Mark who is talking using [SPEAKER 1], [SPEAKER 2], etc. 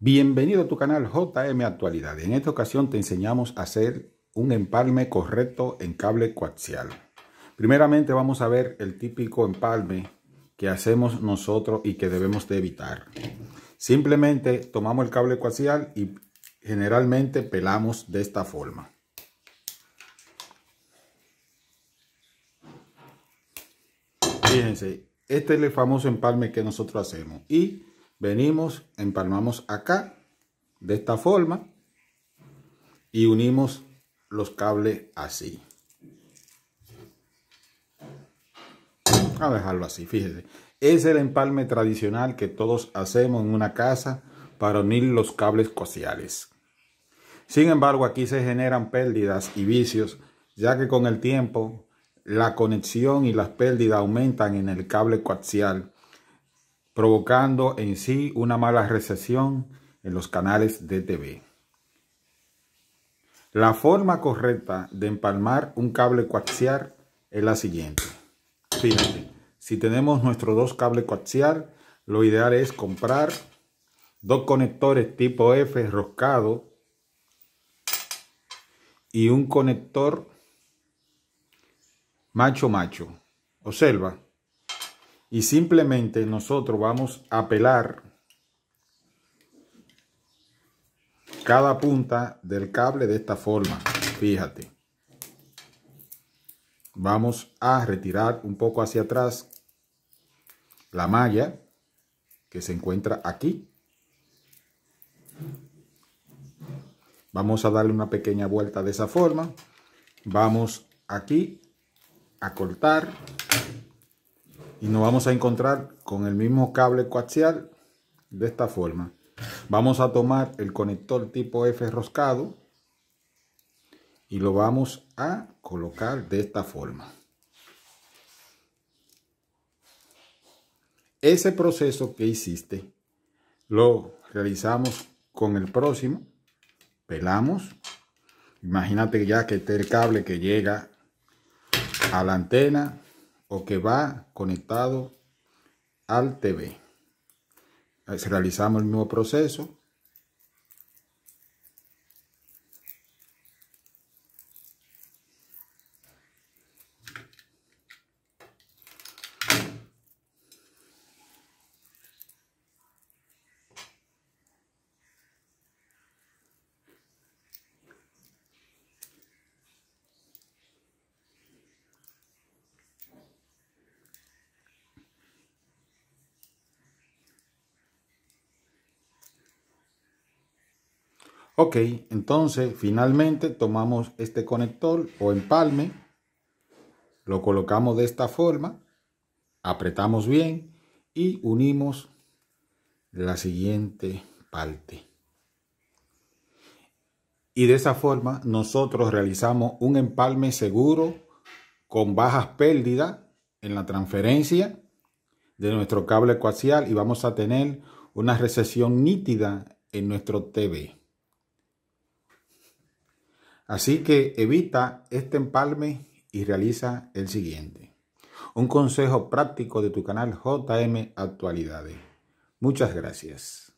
[SPEAKER 1] Bienvenido a tu canal JM Actualidades. En esta ocasión te enseñamos a hacer un empalme correcto en cable coaxial. Primeramente vamos a ver el típico empalme que hacemos nosotros y que debemos de evitar. Simplemente tomamos el cable coaxial y generalmente pelamos de esta forma. Fíjense, este es el famoso empalme que nosotros hacemos. Y venimos, empalmamos acá, de esta forma, y unimos los cables así. Vamos a dejarlo así, fíjense. Es el empalme tradicional que todos hacemos en una casa para unir los cables coaxiales. Sin embargo, aquí se generan pérdidas y vicios, ya que con el tiempo la conexión y las pérdidas aumentan en el cable coaxial, provocando en sí una mala recepción en los canales de TV. La forma correcta de empalmar un cable coaxial es la siguiente. Fíjate, si tenemos nuestros dos cables coaxial, lo ideal es comprar dos conectores tipo F roscado y un conector macho. Observa. Y simplemente nosotros vamos a pelar cada punta del cable de esta forma. Fíjate. Vamos a retirar un poco hacia atrás la malla que se encuentra aquí. Vamos a darle una pequeña vuelta de esa forma. Vamos aquí a cortar y nos vamos a encontrar con el mismo cable coaxial de esta forma. Vamos a tomar el conector tipo F roscado y lo vamos a colocar de esta forma. Ese proceso que hiciste lo realizamos con el próximo. Pelamos. Imagínate ya que este es el cable que llega a la antena o que va conectado al TV. Realizamos el mismo proceso. Ok, entonces finalmente tomamos este conector o empalme, lo colocamos de esta forma, apretamos bien y unimos la siguiente parte. Y de esa forma nosotros realizamos un empalme seguro con bajas pérdidas en la transferencia de nuestro cable coaxial y vamos a tener una recepción nítida en nuestro TV. Así que evita este empalme y realiza el siguiente. Un consejo práctico de tu canal JM Actualidades. Muchas gracias.